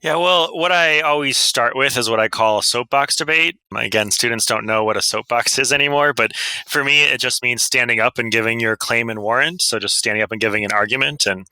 Yeah, well, what I always start with is what I call a soapbox debate. Again, students don't know what a soapbox is anymore, but for me, it just means standing up and giving your claim and warrant. So just standing up and giving an argument. And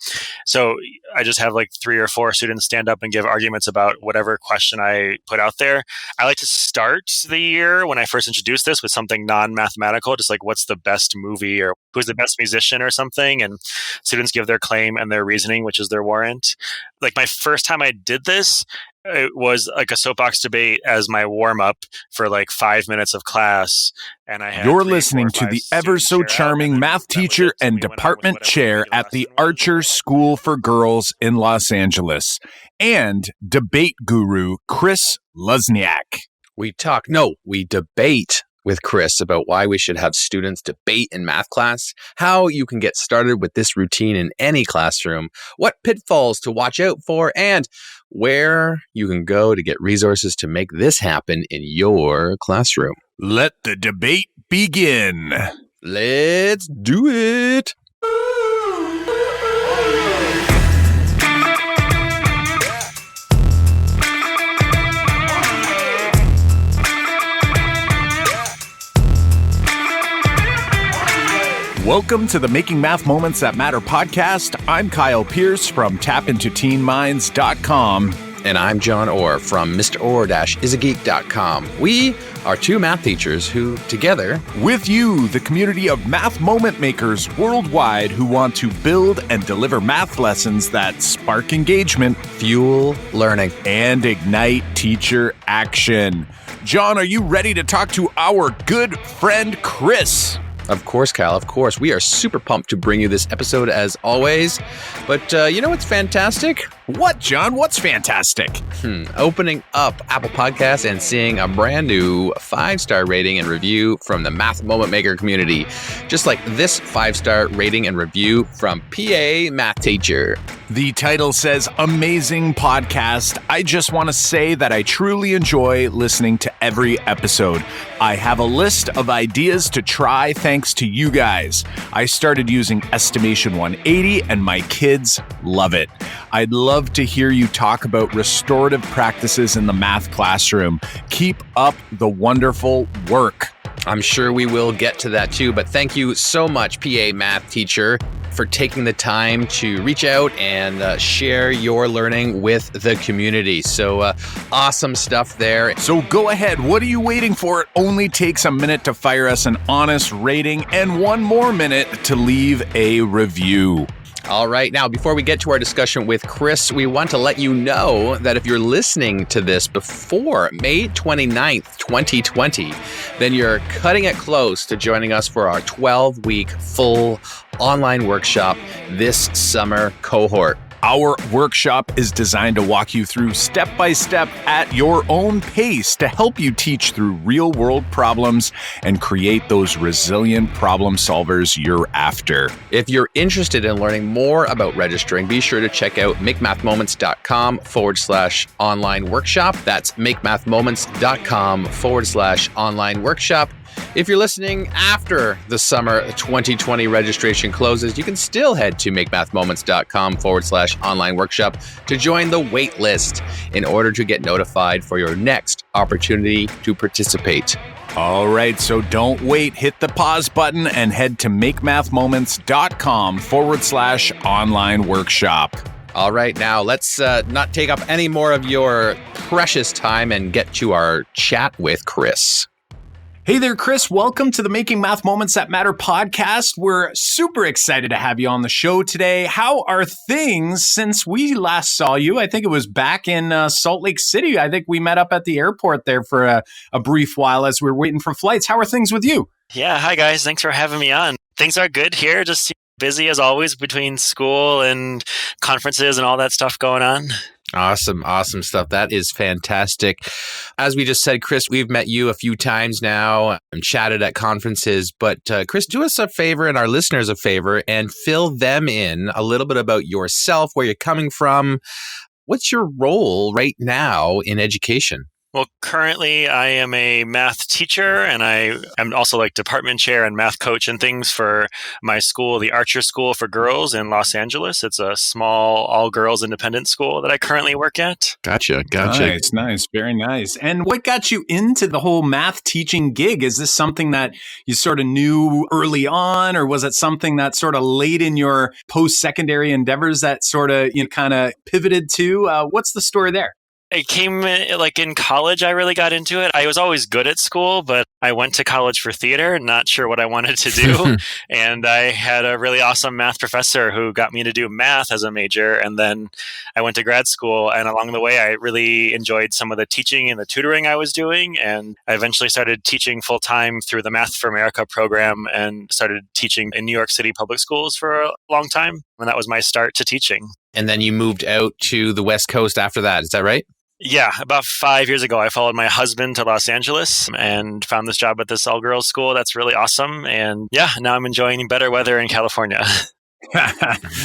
so I just have like 3 or 4 students stand up and give arguments about whatever question I put out there. I like to start the year when I first introduced this with something non-mathematical, just like what's the best movie or who's the best musician or something. And students give their claim and their reasoning, which is their warrant. Like my first time I did this, it was like a soapbox debate as my warm up for like 5 minutes of class. And I had You're listening to the ever so charming math teacher and department chair at the Archer School for Girls in Los Angeles and debate guru Chris Luzniak. We debate with Chris about why we should have students debate in math class, how you can get started with this routine in any classroom, what pitfalls to watch out for, and where you can go to get resources to make this happen in your classroom. Let the debate begin. Let's do it. Welcome to the Making Math Moments That Matter podcast. I'm Kyle Pierce from tapintoteenminds.com. And I'm John Orr from mrorr-isageek.com. We are 2 math teachers who, together, with you, the community of math moment makers worldwide who want to build and deliver math lessons that spark engagement, fuel learning, and ignite teacher action. John, are you ready to talk to our good friend Chris? Of course, Kyle, of course. We are super pumped to bring you this episode as always. But you know what's fantastic? What, John? What's fantastic? Opening up Apple Podcasts and seeing a brand new 5-star rating and review from the Math Moment Maker community. Just like this 5-star rating and review from PA Math Teacher. The title says, "Amazing podcast. I just want to say that I truly enjoy listening to every episode. I have a list of ideas to try thanks to you guys. I started using Estimation 180 and my kids love it. I'd love to hear you talk about restorative practices in the math classroom. Keep up the wonderful work." I'm sure we will get to that too, but thank you so much, PA Math Teacher, for taking the time to reach out and share your learning with the community. So awesome stuff there. So go ahead. What are you waiting for? It only takes a minute to fire us an honest rating and 1 more minute to leave a review. All right. Now, before we get to our discussion with Chris, we want to let you know that if you're listening to this before May 29th, 2020, then you're cutting it close to joining us for our 12-week full online workshop, This Summer Cohort. Our workshop is designed to walk you through step-by-step at your own pace to help you teach through real-world problems and create those resilient problem solvers you're after. If you're interested in learning more about registering, be sure to check out makemathmoments.com/online workshop. That's makemathmoments.com/online workshop. If you're listening after the summer 2020 registration closes, you can still head to makemathmoments.com/online workshop to join the wait list in order to get notified for your next opportunity to participate. All right, so don't wait. Hit the pause button and head to makemathmoments.com/online workshop. All right, now let's not take up any more of your precious time and get to our chat with Chris. Hey there, Chris. Welcome to the Making Math Moments That Matter podcast. We're super excited to have you on the show today. How are things since we last saw you? I think it was back in Salt Lake City. I think we met up at the airport there for a brief while as we were waiting for flights. How are things with you? Yeah, hi guys. Thanks for having me on. Things are good here. Just busy as always between school and conferences and all that stuff going on. Awesome stuff. That is fantastic. As we just said, Chris, we've met you a few times now and chatted at conferences. But Chris, do us a favor and our listeners a favor and fill them in a little bit about yourself, where you're coming from. What's your role right now in education? Well, currently I am a math teacher, and I am also like department chair and math coach and things for my school, the Archer School for Girls in Los Angeles. It's a small all-girls independent school that I currently work at. Gotcha. Nice. Very nice. And what got you into the whole math teaching gig? Is this something that you sort of knew early on, or was it something that sort of late in your post-secondary endeavors that sort of kind of pivoted to? What's the story there? It came like in college, I really got into it. I was always good at school, but I went to college for theater, not sure what I wanted to do. And I had a really awesome math professor who got me to do math as a major. And then I went to grad school. And along the way, I really enjoyed some of the teaching and the tutoring I was doing. And I eventually started teaching full time through the Math for America program and started teaching in New York City public schools for a long time. And that was my start to teaching. And then you moved out to the West Coast after that. Is that right? Yeah, about 5 years ago, I followed my husband to Los Angeles and found this job at this all-girls school. That's really awesome. And yeah, now I'm enjoying better weather in California.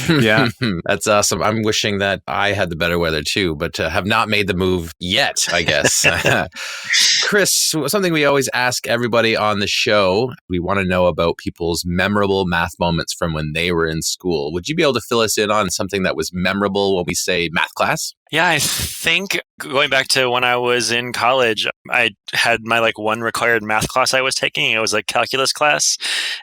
Yeah. That's awesome. I'm wishing that I had the better weather too, but have not made the move yet, I guess. Chris, something we always ask everybody on the show, we want to know about people's memorable math moments from when they were in school. Would you be able to fill us in on something that was memorable when we say math class? Yeah, I think going back to when I was in college, I had my one required math class I was taking. It was a calculus class,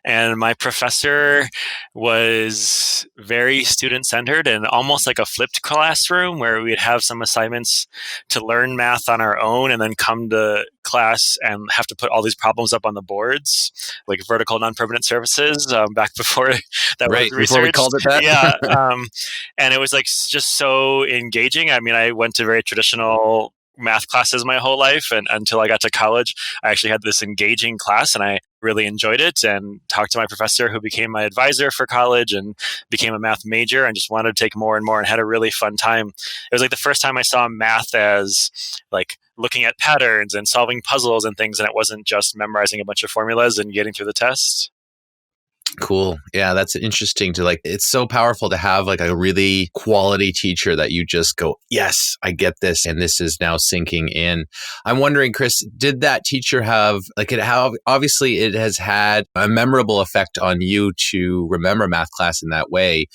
and my professor was very student-centered and almost like a flipped classroom where we'd have some assignments to learn math on our own and then come to class and have to put all these problems up on the boards, like vertical non-permanent surfaces, back before that was researched. Before we called it that? Yeah. And it was just so engaging. I mean, I went to very traditional math classes my whole life, and until I got to college, I actually had this engaging class, and I really enjoyed it and talked to my professor who became my advisor for college and became a math major and just wanted to take more and more and had a really fun time. It was like the first time I saw math as looking at patterns and solving puzzles and things, and it wasn't just memorizing a bunch of formulas and getting through the test. Cool. Yeah, that's interesting to it's so powerful to have a really quality teacher that you just go, yes, I get this. And this is now sinking in. I'm wondering, Chris, did that teacher have obviously it has had a memorable effect on you to remember math class in that way.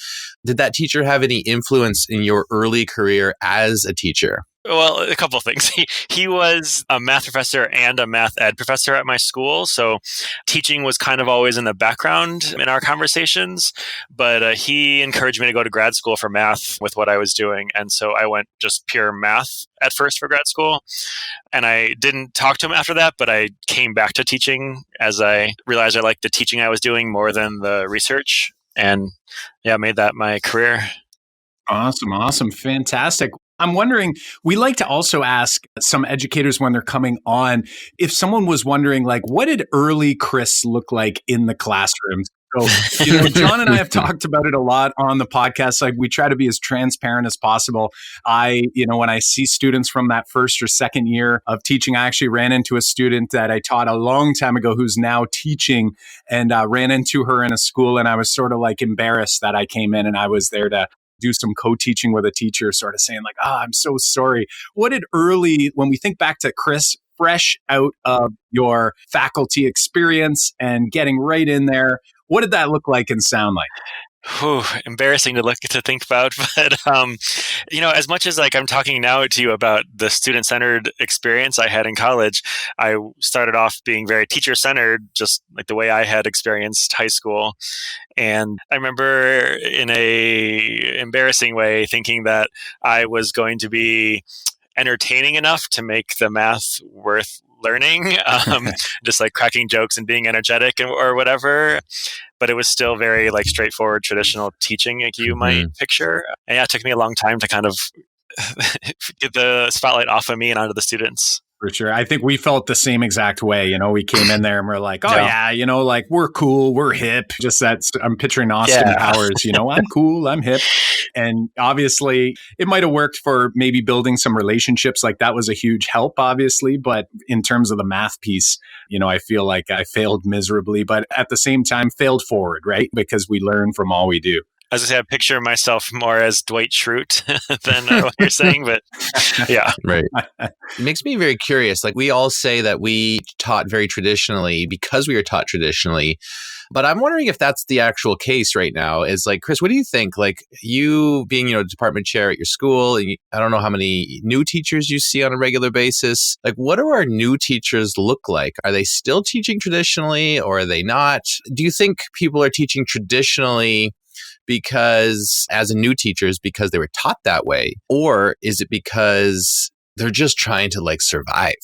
Did that teacher have any influence in your early career as a teacher? Well, a couple of things. He was a math professor and a math ed professor at my school. So teaching was kind of always in the background in our conversations. But he encouraged me to go to grad school for math with what I was doing. And so I went just pure math at first for grad school. And I didn't talk to him after that, but I came back to teaching as I realized I liked the teaching I was doing more than the research. And yeah, made that my career. Awesome. Fantastic. I'm wondering, we like to also ask some educators when they're coming on, if someone was wondering, what did early Chris look like in the classroom? So, John and I have talked about it a lot on the podcast. We try to be as transparent as possible. When I see students from that first or second year of teaching, I actually ran into a student that I taught a long time ago who's now teaching, and ran into her in a school, and I was sort of embarrassed that I came in and I was there to do some co-teaching with a teacher, sort of saying I'm so sorry. What did when we think back to Chris, fresh out of your faculty experience and getting right in there, what did that look like and sound like? Embarrassing to think about, but as much as I'm talking now to you about the student-centered experience I had in college, I started off being very teacher-centered, just like the way I had experienced high school. And I remember in a embarrassing way thinking that I was going to be entertaining enough to make the math worth learning, just cracking jokes and being energetic or whatever. But it was still very straightforward, traditional teaching you might picture. And yeah, it took me a long time to kind of get the spotlight off of me and onto the students. For sure. I think we felt the same exact way. We came in there and we're we're cool, we're hip. Just I'm picturing Austin Powers, I'm cool, I'm hip. And obviously it might have worked for maybe building some relationships. That was a huge help, obviously. But in terms of the math piece, I feel like I failed miserably, but at the same time failed forward, right? Because we learn from all we do. As I say, I picture myself more as Dwight Schrute than what you're saying, but yeah. Right. It makes me very curious. Like, we all say that we taught very traditionally because we were taught traditionally. But I'm wondering if that's the actual case right now. Is like, Chris, what do you think? Like, you being, department chair at your school, and I don't know how many new teachers you see on a regular basis. Like, what do our new teachers look like? Are they still teaching traditionally, or are they not? Do you think people are teaching traditionally because, as a new teachers, because they were taught that way? Or is it because they're just trying to survive?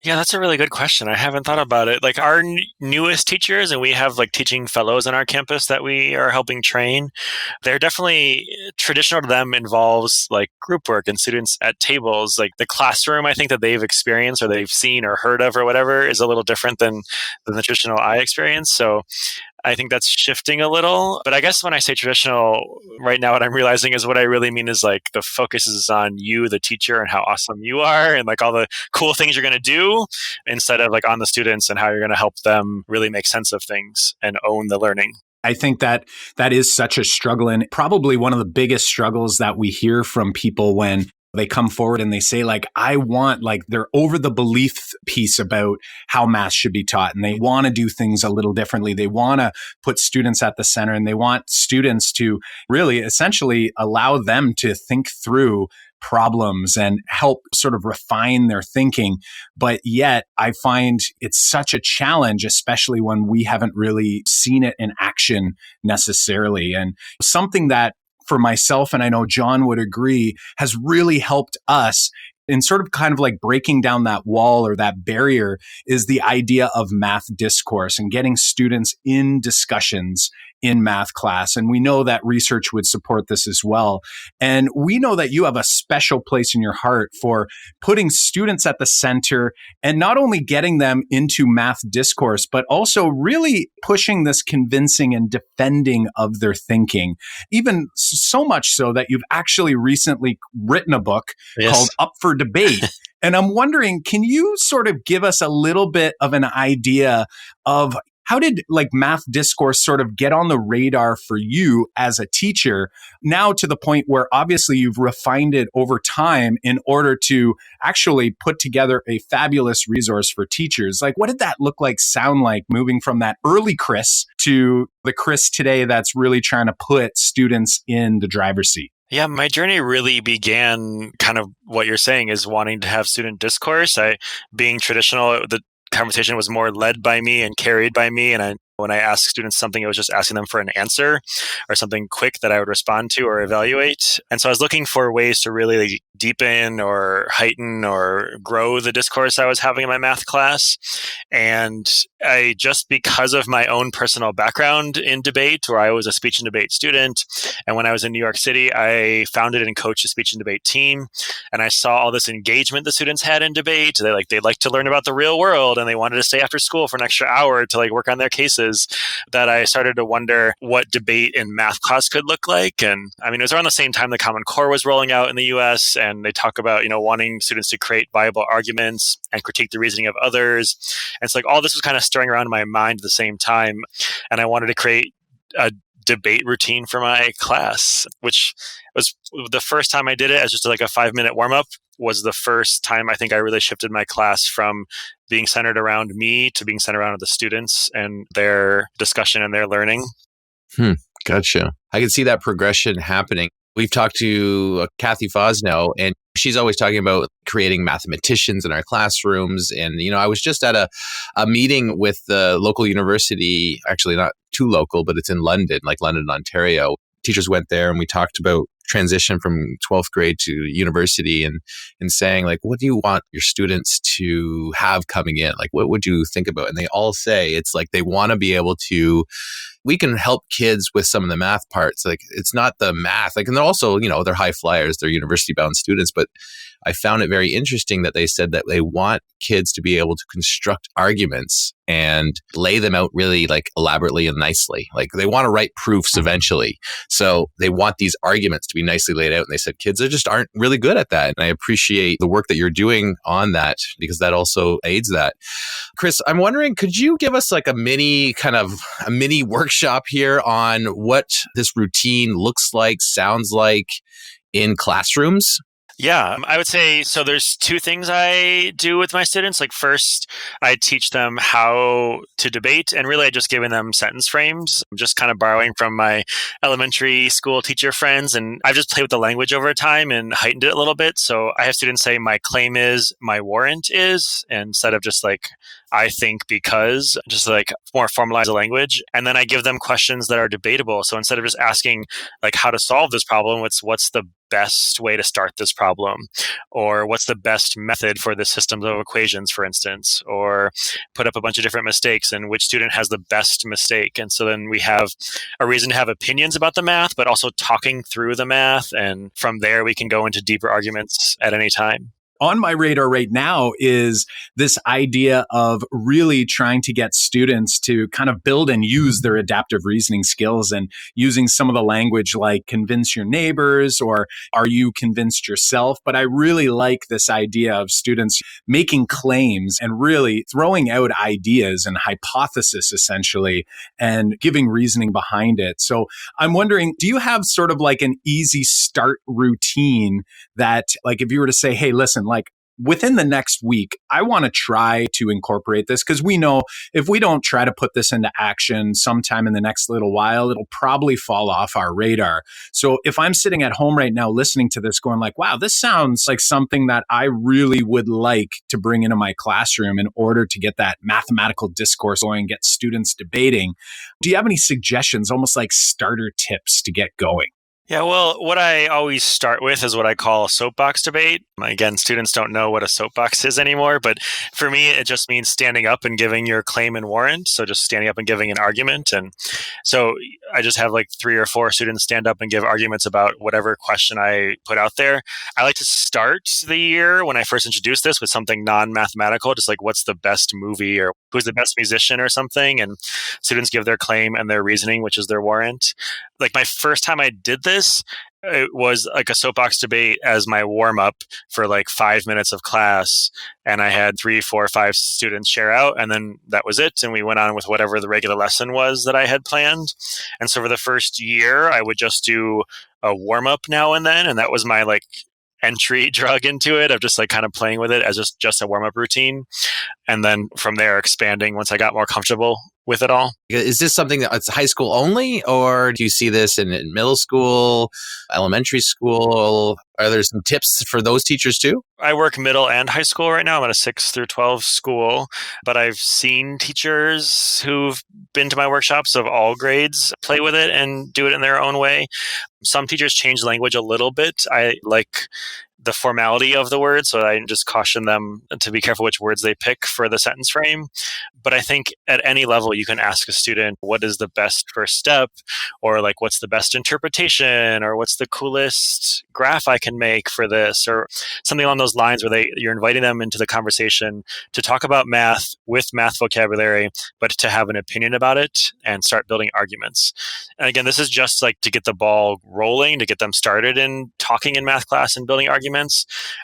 Yeah, that's a really good question. I haven't thought about it. Like our newest teachers, and we have teaching fellows on our campus that we are helping train, they're definitely traditional to them involves group work and students at tables. Like the classroom, I think that they've experienced or they've seen or heard of or whatever is a little different than the traditional I experience. So I think that's shifting a little. But I guess when I say traditional right now, what I'm realizing is what I really mean is the focus is on you, the teacher, and how awesome you are and all the cool things you're going to do instead of on the students and how you're going to help them really make sense of things and own the learning. I think that is such a struggle, and probably one of the biggest struggles that we hear from people when they come forward and they say I want, they're over the belief piece about how math should be taught, and they want to do things a little differently. They want to put students at the center, and they want students to really essentially allow them to think through problems and help sort of refine their thinking. But yet I find it's such a challenge, especially when we haven't really seen it in action necessarily. And something that for myself, and I know John would agree, has really helped us in sort of kind of breaking down that wall or that barrier is the idea of math discourse and getting students in discussions in math class. And we know that research would support this as well. And we know that you have a special place in your heart for putting students at the center and not only getting them into math discourse, but also really pushing this convincing and defending of their thinking. Even so much so that you've actually recently written a book called Up for Debate. And I'm wondering, can you sort of give us a little bit of an idea of how did math discourse sort of get on the radar for you as a teacher, now to the point where obviously you've refined it over time in order to actually put together a fabulous resource for teachers? What did that look like, sound like, moving from that early Chris to the Chris today that's really trying to put students in the driver's seat? Yeah, my journey really began kind of what you're saying is wanting to have student discourse. Being traditional, the conversation was more led by me and carried by me. And when I asked students something, it was just asking them for an answer or something quick that I would respond to or evaluate. And so I was looking for ways to really deepen or heighten or grow the discourse I was having in my math class. And I just, because of my own personal background in debate, where I was a speech and debate student, and when I was in New York City, I founded and coached a speech and debate team. And I saw all this engagement the students had in debate. They liked to learn about the real world, and they wanted to stay after school for an extra hour to work on their cases, that I started to wonder what debate in math class could look like. And I mean, it was around the same time the Common Core was rolling out in the US, and they talk about, wanting students to create viable arguments and critique the reasoning of others. And it's all this was kind of stirring around in my mind at the same time. And I wanted to create a debate routine for my class, which was the first time I did it as just a 5-minute warm-up. Was the first time I think I really shifted my class from being centered around me to being centered around the students and their discussion and their learning. Gotcha. I can see that progression happening. We've talked to Kathy Fosno, and she's always talking about creating mathematicians in our classrooms. And, I was just at a meeting with the local university, actually not too local, but it's in London, London, Ontario. Teachers went there and we talked about transition from 12th grade to university and saying, what do you want your students to have coming in? What would you think about? And they all say it's they want to be able to, we can help kids with some of the math parts. It's not the math. And they're also, they're high flyers, they're university bound students, but I found it very interesting that they said that they want kids to be able to construct arguments and lay them out really elaborately and nicely. They want to write proofs eventually. So they want these arguments to be nicely laid out. And they said kids just aren't really good at that. And I appreciate the work that you're doing on that because that also aids that. Chris, I'm wondering, could you give us like a mini workshop here on what this routine looks like, sounds like in classrooms? Yeah, I would say, so there's two things I do with my students. Like first, I teach them how to debate, and really I just giving them sentence frames. I'm just kind of borrowing from my elementary school teacher friends, and I've just played with the language over time and heightened it a little bit. So I have students say, my claim is, my warrant is, instead of just like, I think because, just like more formalize the language. And then I give them questions that are debatable. So instead of just asking like how to solve this problem, what's the best way to start this problem, or what's the best method for the systems of equations, for instance, or put up a bunch of different mistakes and which student has the best mistake. And so then we have a reason to have opinions about the math, but also talking through the math. And from there, we can go into deeper arguments at any time. On my radar right now is this idea of really trying to get students to kind of build and use their adaptive reasoning skills and using some of the language like convince your neighbors or are you convinced yourself? But I really like this idea of students making claims and really throwing out ideas and hypothesis essentially and giving reasoning behind it. So I'm wondering, do you have sort of like an easy start routine that like if you were to say, hey, listen, like within the next week, I want to try to incorporate this because we know if we don't try to put this into action sometime in the next little while, it'll probably fall off our radar. So if I'm sitting at home right now listening to this going like, wow, this sounds like something that I really would like to bring into my classroom in order to get that mathematical discourse going, get students debating. Do you have any suggestions, almost like starter tips to get going? Yeah, well, what I always start with is what I call a soapbox debate. Again, students don't know what a soapbox is anymore, but for me, it just means standing up and giving your claim and warrant. So just standing up and giving an argument. And so I just have like 3 or 4 students stand up and give arguments about whatever question I put out there. I like to start the year when I first introduced this with something non-mathematical, just like what's the best movie or who's the best musician or something. And students give their claim and their reasoning, which is their warrant. Like my first time I did this, it was like a soapbox debate as my warm up for like 5 minutes of class. And I had 3, 4, 5 students share out. And then that was it. And we went on with whatever the regular lesson was that I had planned. And so for the first year, I would just do a warm up now and then. And that was my like entry drug into it of just like kind of playing with it as just a warm up routine. And then from there expanding once I got more comfortable with it all. Is this something that's high school only, or do you see this in middle school, elementary school? Are there some tips for those teachers too? I work middle and high school right now. I'm at a 6 through 12 school, but I've seen teachers who've been to my workshops of all grades play with it and do it in their own way. Some teachers change language a little bit. I like the formality of the word, so I just caution them to be careful which words they pick for the sentence frame. But I think at any level, you can ask a student, what is the best first step? Or like, what's the best interpretation? Or what's the coolest graph I can make for this? Or something along those lines where you're inviting them into the conversation to talk about math with math vocabulary, but to have an opinion about it and start building arguments. And again, this is just like to get the ball rolling, to get them started in talking in math class and building arguments.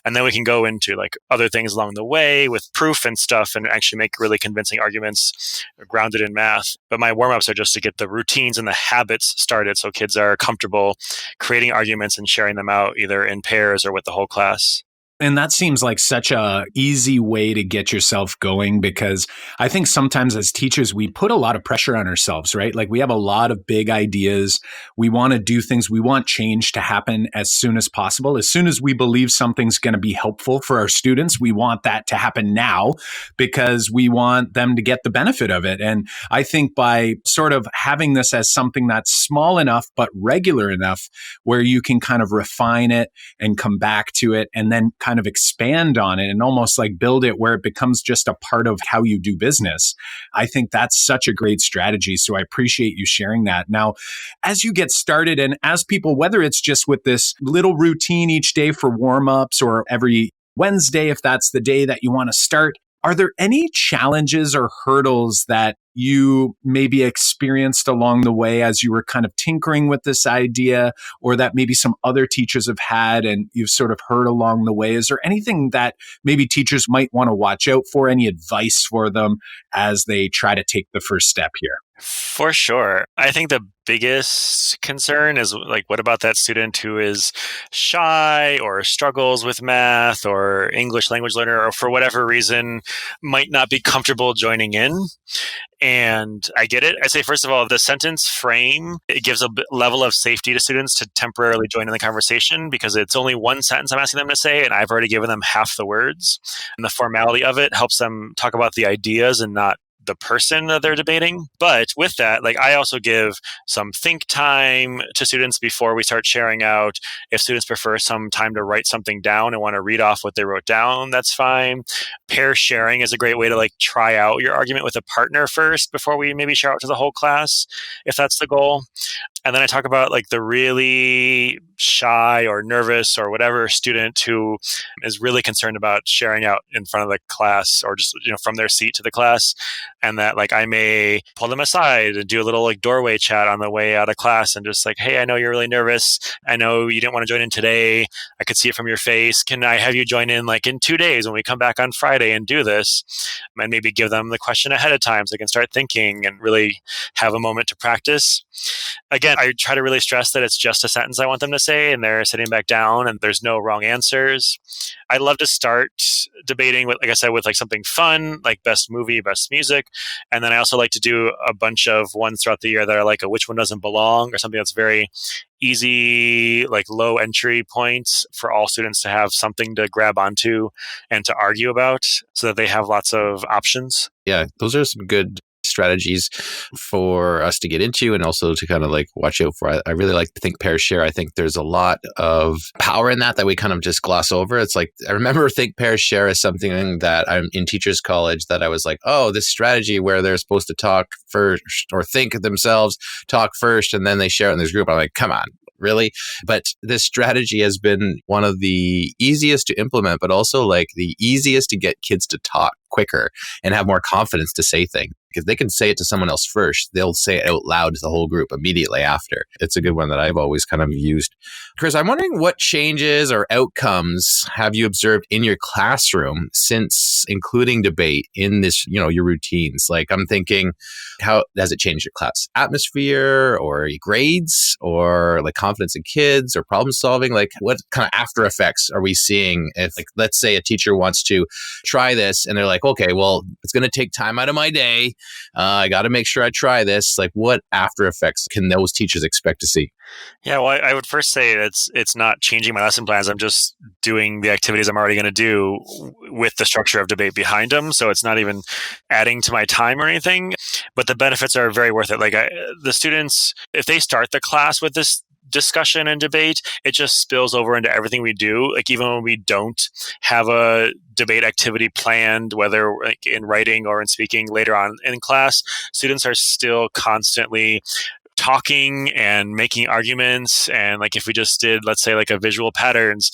And then we can go into like other things along the way with proof and stuff and actually make really convincing arguments grounded in math. But my warm-ups are just to get the routines and the habits started so kids are comfortable creating arguments and sharing them out either in pairs or with the whole class. And that seems like such a easy way to get yourself going because I think sometimes as teachers, we put a lot of pressure on ourselves, right? Like we have a lot of big ideas. We want to do things. We want change to happen as soon as possible. As soon as we believe something's going to be helpful for our students, we want that to happen now because we want them to get the benefit of it. And I think by sort of having this as something that's small enough, but regular enough where you can kind of refine it and come back to it and then kind of expand on it and almost like build it where it becomes just a part of how you do business. I think that's such a great strategy. So I appreciate you sharing that. Now, as you get started and as people, whether it's just with this little routine each day for warm-ups or every Wednesday, if that's the day that you want to start, Are there any challenges or hurdles that you maybe experienced along the way as you were kind of tinkering with this idea, or that maybe some other teachers have had and you've sort of heard along the way? Is there anything that maybe teachers might want to watch out for? Any advice for them as they try to take the first step here? For sure. I think the biggest concern is like, what about that student who is shy or struggles with math or English language learner, or for whatever reason might not be comfortable joining in? And I get it. I say, first of all, the sentence frame, it gives a level of safety to students to temporarily join in the conversation because it's only one sentence I'm asking them to say, and I've already given them half the words. And the formality of it helps them talk about the ideas and not the person that they're debating. But with that, like, I also give some think time to students before we start sharing out. If students prefer some time to write something down and want to read off what they wrote down, that's fine. Pair sharing is a great way to like try out your argument with a partner first before we maybe share out to the whole class, if that's the goal. And then I talk about like the really shy or nervous or whatever student who is really concerned about sharing out in front of the class or just, from their seat to the class. And that like I may pull them aside and do a little like doorway chat on the way out of class and just like, hey, I know you're really nervous. I know you didn't want to join in today. I could see it from your face. Can I have you join in like in 2 days when we come back on Friday and do this? And maybe give them the question ahead of time so they can start thinking and really have a moment to practice. Again, I try to really stress that it's just a sentence I want them to say, and they're sitting back down and there's no wrong answers. I love to start debating with, like I said, with like something fun, like best movie, best music. And then I also like to do a bunch of ones throughout the year that are like a which one doesn't belong, or something that's very easy, like low entry points for all students to have something to grab onto and to argue about so that they have lots of options. Yeah, those are some good strategies for us to get into and also to kind of like watch out for. I really like to think, pair, share. I think there's a lot of power in that we kind of just gloss over. It's like, I remember think, pair, share as something that I'm in teachers college that I was like, oh, this strategy where they're supposed to talk first or think themselves, talk first, and then they share it in this group. I'm like, come on. Really? But this strategy has been one of the easiest to implement, but also like the easiest to get kids to talk quicker and have more confidence to say things. Because they can say it to someone else first, they'll say it out loud to the whole group immediately after. It's a good one that I've always kind of used. Chris, I'm wondering what changes or outcomes have you observed in your classroom since including debate in this, your routines? Like I'm thinking, how has it changed your class atmosphere or your grades or like confidence in kids or problem solving? Like what kind of after effects are we seeing if, like, let's say a teacher wants to try this and they're like, okay, well, it's going to take time out of my day. I got to make sure I try this. Like what after effects can those teachers expect to see? Yeah, well, I would first say it's not changing my lesson plans. I'm just doing the activities I'm already going to do with the structure of debate behind them. So it's not even adding to my time or anything. But the benefits are very worth it. Like the students, if they start the class with this discussion and debate, it just spills over into everything we do. Like even when we don't have a debate activity planned, whether like in writing or in speaking later on in class, students are still constantly talking and making arguments. And like if we just did, let's say like a visual patterns,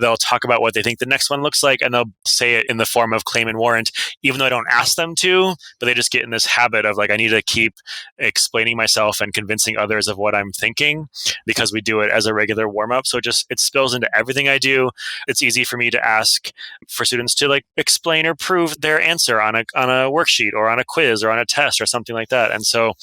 they'll talk about what they think the next one looks like, and they'll say it in the form of claim and warrant, even though I don't ask them to, but they just get in this habit of like, I need to keep explaining myself and convincing others of what I'm thinking because we do it as a regular warm up. So it spills into everything I do. It's easy for me to ask for students to like explain or prove their answer on a worksheet or on a quiz or on a test or something like that. And so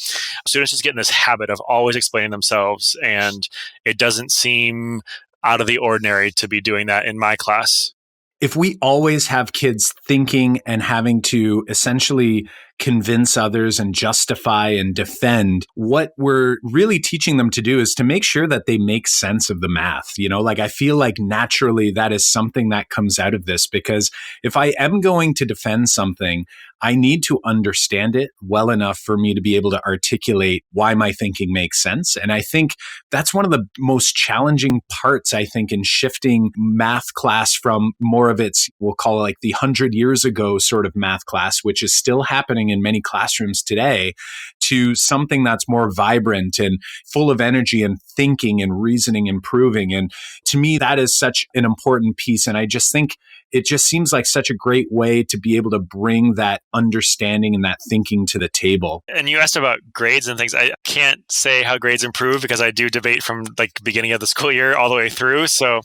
students just get in this habit of always explaining themselves, and it doesn't seem out of the ordinary to be doing that in my class. If we always have kids thinking and having to essentially convince others and justify and defend, what we're really teaching them to do is to make sure that they make sense of the math. Like I feel like naturally that is something that comes out of this, because if I am going to defend something, I need to understand it well enough for me to be able to articulate why my thinking makes sense. And I think that's one of the most challenging parts, I think, in shifting math class from more of its, we'll call it like the 100 years ago sort of math class, which is still happening in many classrooms today, to something that's more vibrant and full of energy and thinking and reasoning, improving. And to me, that is such an important piece. And I just think it just seems like such a great way to be able to bring that understanding and that thinking to the table. And you asked about grades and things. I can't say how grades improve because I do debate from like beginning of the school year all the way through. So,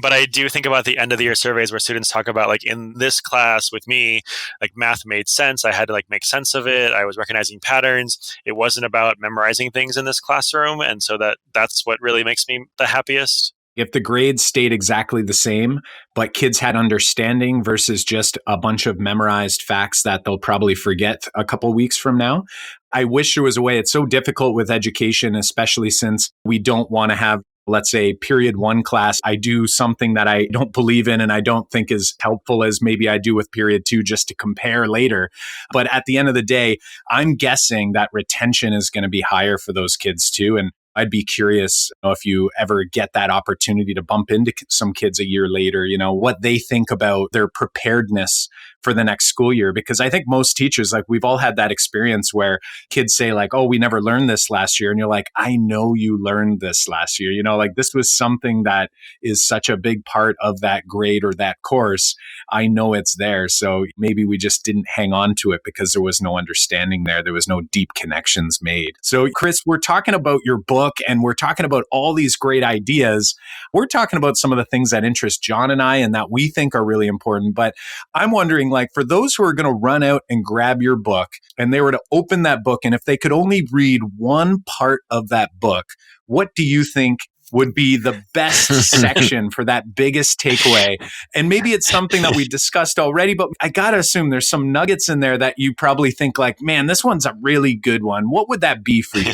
but I do think about the end of the year surveys where students talk about like in this class with me, like math made sense. I had to like make sense of it. I was recognizing patterns. It wasn't about memorizing things in this classroom. And so that's what really makes me the happiest. If the grades stayed exactly the same, but kids had understanding versus just a bunch of memorized facts that they'll probably forget a couple weeks from now, I wish there was a way. It's so difficult with education, especially since we don't want to have, let's say, period one class. I do something that I don't believe in and I don't think is helpful as maybe I do with period two just to compare later. But at the end of the day, I'm guessing that retention is going to be higher for those kids too. And I'd be curious if you ever get that opportunity to bump into some kids a year later, what they think about their preparedness for the next school year. Because I think most teachers, like we've all had that experience where kids say like, oh, we never learned this last year. And you're like, I know you learned this last year. Like this was something that is such a big part of that grade or that course. I know it's there. So maybe we just didn't hang on to it because there was no understanding there. There was no deep connections made. So Chris, we're talking about your book and we're talking about all these great ideas. We're talking about some of the things that interest John and I and that we think are really important. But I'm wondering, like, for those who are going to run out and grab your book and they were to open that book, and if they could only read one part of that book, what do you think would be the best section for that biggest takeaway? And maybe it's something that we discussed already, but I got to assume there's some nuggets in there that you probably think like, man, this one's a really good one. What would that be for you?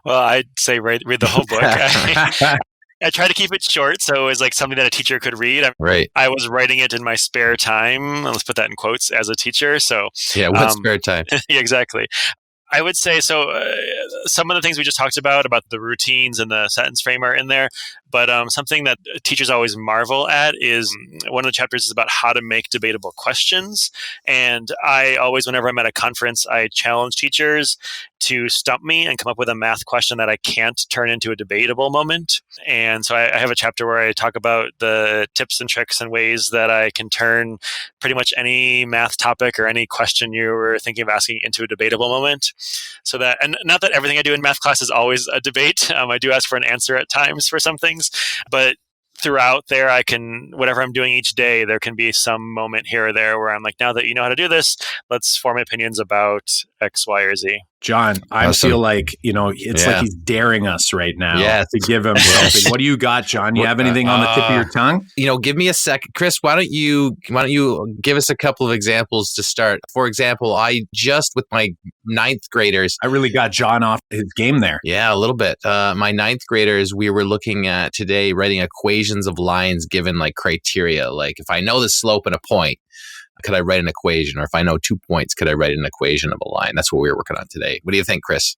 Well, I'd say read the whole book. I try to keep it short, so it was like something that a teacher could read. Right. I was writing it in my spare time. Let's put that in quotes as a teacher. So yeah, what spare time? Yeah, exactly. I would say so. Some of the things we just talked about the routines and the sentence frame are in there. But something that teachers always marvel at is one of the chapters is about how to make debatable questions. And I always, whenever I'm at a conference, I challenge teachers to stump me and come up with a math question that I can't turn into a debatable moment. And so I have a chapter where I talk about the tips and tricks and ways that I can turn pretty much any math topic or any question you were thinking of asking into a debatable moment. So that, and not that everything I do in math class is always a debate. I do ask for an answer at times for some things, but throughout there, I can, whatever I'm doing each day, there can be some moment here or there where I'm like, now that you know how to do this, let's form opinions about X, Y, or Z. John, I feel like, it's like he's daring us right now to give him something. What do you got, John? You have anything on the tip of your tongue? Give me a second. Chris, why don't you give us a couple of examples to start? For example, I just with my ninth graders. I really got John off his game there. Yeah, a little bit. My ninth graders, we were looking at today writing equations of lines given like criteria. Like if I know the slope and a point, could I write an equation? Or if I know 2 points, could I write an equation of a line? That's what we were working on today. What do you think, Chris?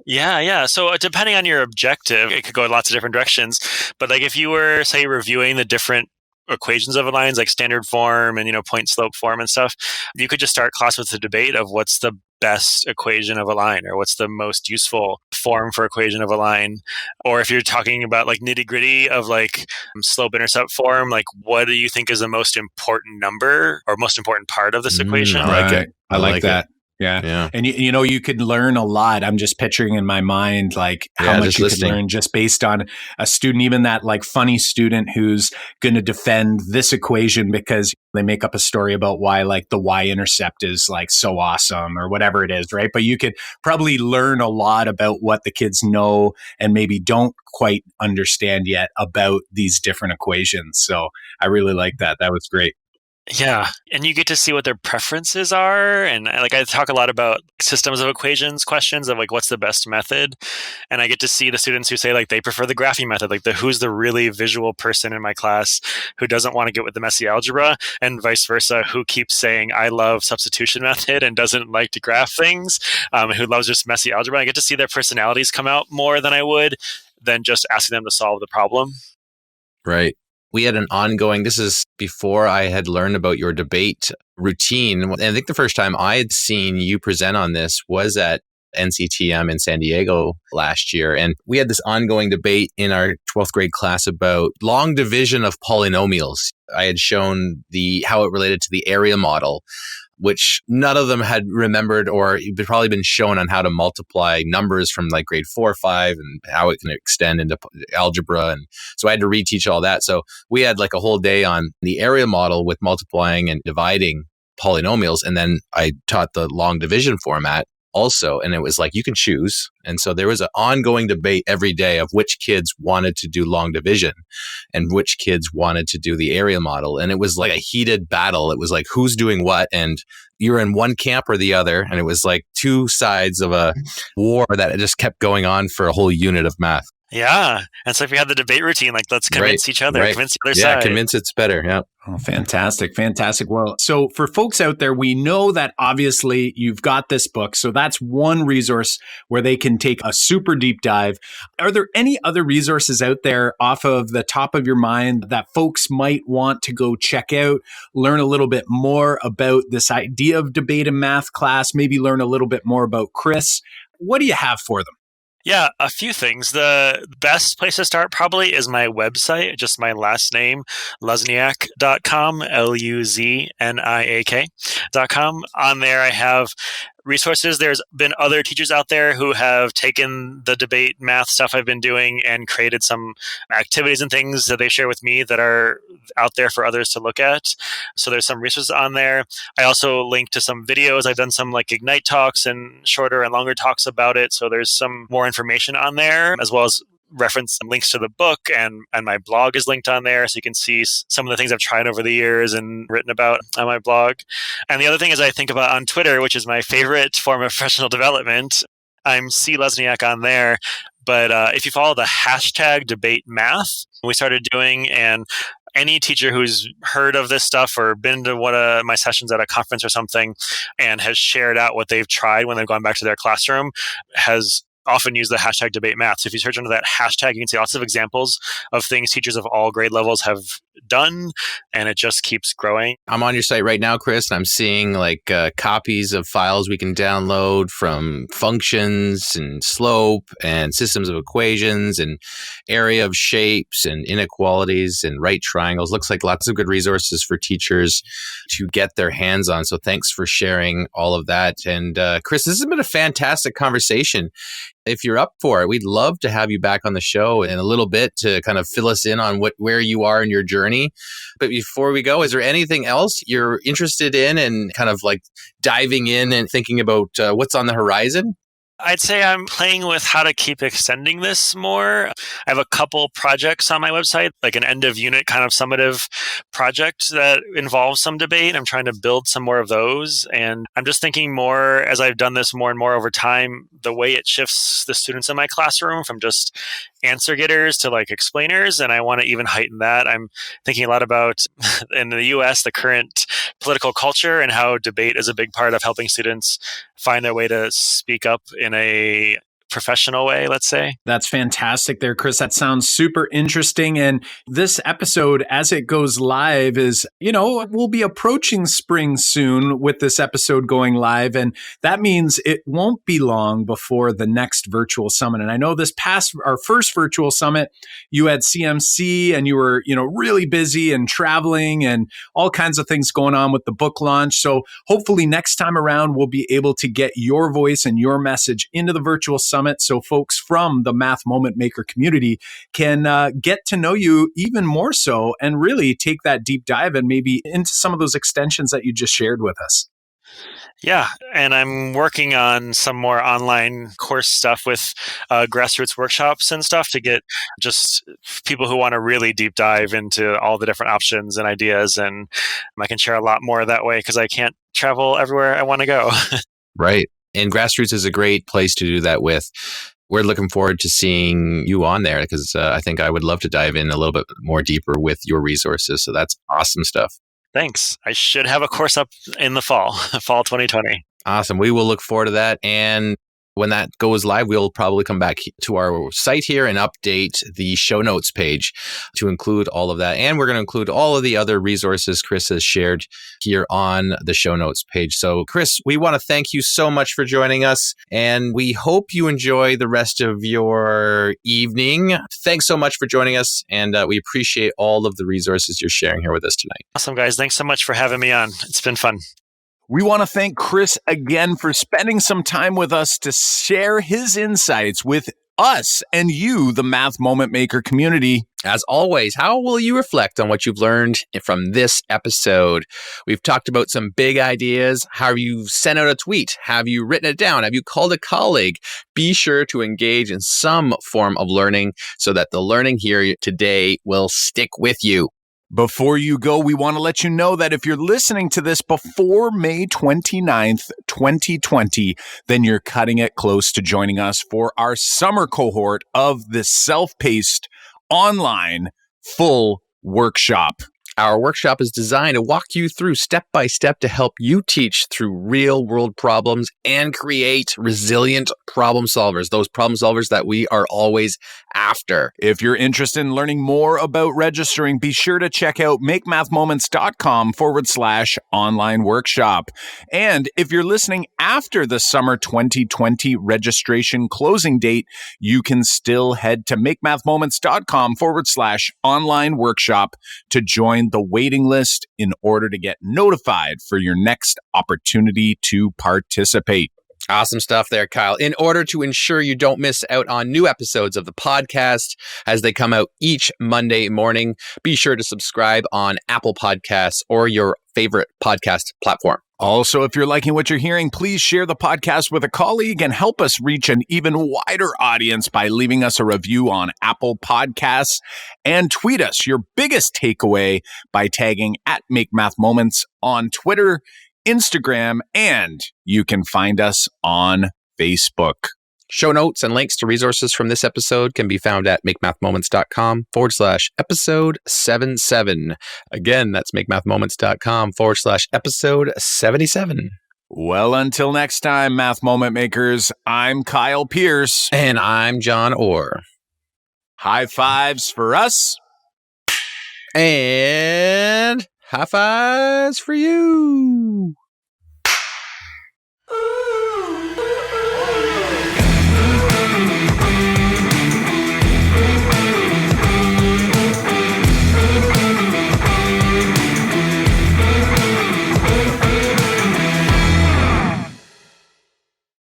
Yeah. So depending on your objective, it could go in lots of different directions. But like if you were, say, reviewing the different equations of a lines like standard form and point slope form and stuff, you could just start class with the debate of what's the best equation of a line or what's the most useful form for equation of a line. Or if you're talking about like nitty gritty of like slope intercept form, like what do you think is the most important number or most important part of this equation? I like it. I like that. Yeah. And you could learn a lot. I'm just picturing in my mind like how much you could learn just based on a student, even that like funny student who's going to defend this equation because they make up a story about why like the y-intercept is like so awesome or whatever it is, right? But you could probably learn a lot about what the kids know and maybe don't quite understand yet about these different equations. So I really like that. That was great. Yeah. And you get to see what their preferences are. And like I talk a lot about systems of equations questions of like what's the best method. And I get to see the students who say like they prefer the graphing method, like who's the really visual person in my class who doesn't want to get with the messy algebra, and vice versa, who keeps saying I love substitution method and doesn't like to graph things, who loves just messy algebra. I get to see their personalities come out more than I would than just asking them to solve the problem. Right. We had an ongoing, this is before I had learned about your debate routine. And I think the first time I had seen you present on this was at NCTM in San Diego last year. And we had this ongoing debate in our 12th grade class about long division of polynomials. I had shown how it related to the area model, which none of them had remembered or had probably been shown on how to multiply numbers from like grade 4 or 5 and how it can extend into algebra. And so I had to reteach all that. So we had like a whole day on the area model with multiplying and dividing polynomials. And then I taught the long division format also. And it was like, you can choose. And so there was an ongoing debate every day of which kids wanted to do long division and which kids wanted to do the area model. And it was like a heated battle. It was like, who's doing what? And you're in one camp or the other. And it was like two sides of a war that just kept going on for a whole unit of math. Yeah. And so if you had the debate routine, like let's convince each other, convince the other side. Yeah, convince it's better. Yeah. Oh, fantastic. Fantastic. Well, so for folks out there, we know that obviously you've got this book. So that's one resource where they can take a super deep dive. Are there any other resources out there off of the top of your mind that folks might want to go check out, learn a little bit more about this idea of debate in math class, maybe learn a little bit more about Chris? What do you have for them? Yeah, a few things. The best place to start probably is my website, just my last name, Luzniak.com, Luzniak.com. On there, I have resources. There's been other teachers out there who have taken the debate math stuff I've been doing and created some activities and things that they share with me that are out there for others to look at. So there's some resources on there. I also link to some videos. I've done some like Ignite talks and shorter and longer talks about it. So there's some more information on there, as well as reference some links to the book, and my blog is linked on there, so you can see some of the things I've tried over the years and written about on my blog. And the other thing is I think about on Twitter, which is my favorite form of professional development. I'm C. Luzniak on there. But if you follow the hashtag debate math, we started doing, and any teacher who's heard of this stuff or been to one of my sessions at a conference or something and has shared out what they've tried when they've gone back to their classroom has often use the hashtag debate math. So if you search under that hashtag, you can see lots of examples of things teachers of all grade levels have done, and it just keeps growing. I'm on your site right now, Chris, and I'm seeing like copies of files we can download from functions and slope and systems of equations and area of shapes and inequalities and right triangles. Looks like lots of good resources for teachers to get their hands on. So thanks for sharing all of that. And Chris, this has been a fantastic conversation. If you're up for it, we'd love to have you back on the show in a little bit to kind of fill us in on where you are in your journey. But before we go, is there anything else you're interested in and kind of like diving in and thinking about what's on the horizon? I'd say I'm playing with how to keep extending this more. I have a couple projects on my website, like an end of unit kind of summative project that involves some debate. I'm trying to build some more of those. And I'm just thinking more, as I've done this more and more over time, the way it shifts the students in my classroom from just answer getters to like explainers. And I want to even heighten that. I'm thinking a lot about, in the US, the current political culture and how debate is a big part of helping students find their way to speak up in a professional way, let's say. That's fantastic there, Chris. That sounds super interesting. And this episode, as it goes live, is, we'll be approaching spring soon with this episode going live. And that means it won't be long before the next virtual summit. And I know this past, our first virtual summit, you had CMC and you were, really busy and traveling and all kinds of things going on with the book launch. So hopefully next time around, we'll be able to get your voice and your message into the virtual summit, so folks from the Math Moment Maker community can get to know you even more so and really take that deep dive and maybe into some of those extensions that you just shared with us. Yeah, and I'm working on some more online course stuff with grassroots workshops and stuff to get just people who want to really deep dive into all the different options and ideas. And I can share a lot more that way because I can't travel everywhere I want to go. Right. And Grassroots is a great place to do that with. We're looking forward to seeing you on there because I think I would love to dive in a little bit more deeper with your resources. So that's awesome stuff. Thanks. I should have a course up in the fall 2020. Awesome. We will look forward to that. And When that goes live, we'll probably come back to our site here and update the show notes page to include all of that. And we're going to include all of the other resources Chris has shared here on the show notes page. So, Chris, we want to thank you so much for joining us, and we hope you enjoy the rest of your evening. Thanks so much for joining us, and we appreciate all of the resources you're sharing here with us tonight. Awesome, guys. Thanks so much for having me on. It's been fun. We want to thank Chris again for spending some time with us to share his insights with us and you, the Math Moment Maker community. As always, how will you reflect on what you've learned from this episode? We've talked about some big ideas. Have you sent out a tweet? Have you written it down? Have you called a colleague? Be sure to engage in some form of learning so that the learning here today will stick with you. Before you go, we want to let you know that if you're listening to this before May 29th, 2020, then you're cutting it close to joining us for our summer cohort of the self-paced, online, full workshop. Our workshop is designed to walk you through step by step to help you teach through real world problems and create resilient problem solvers, those problem solvers that we are always after. If you're interested in learning more about registering, be sure to check out makemathmoments.com/online workshop. And if you're listening after the summer 2020 registration closing date, you can still head to makemathmoments.com/online workshop to join the waiting list in order to get notified for your next opportunity to participate. Awesome stuff there, Kyle. In order to ensure you don't miss out on new episodes of the podcast as they come out each Monday morning, be sure to subscribe on Apple Podcasts or your favorite podcast platform. Also, if you're liking what you're hearing, please share the podcast with a colleague and help us reach an even wider audience by leaving us a review on Apple Podcasts, and tweet us your biggest takeaway by tagging @MakeMathMoments on Twitter, Instagram, and you can find us on Facebook. Show notes and links to resources from this episode can be found at makemathmoments.com/episode 77. Again, that's makemathmoments.com/episode 77. Well, until next time, Math Moment Makers, I'm Kyle Pierce. And I'm John Orr. High fives for us. And high fives for you.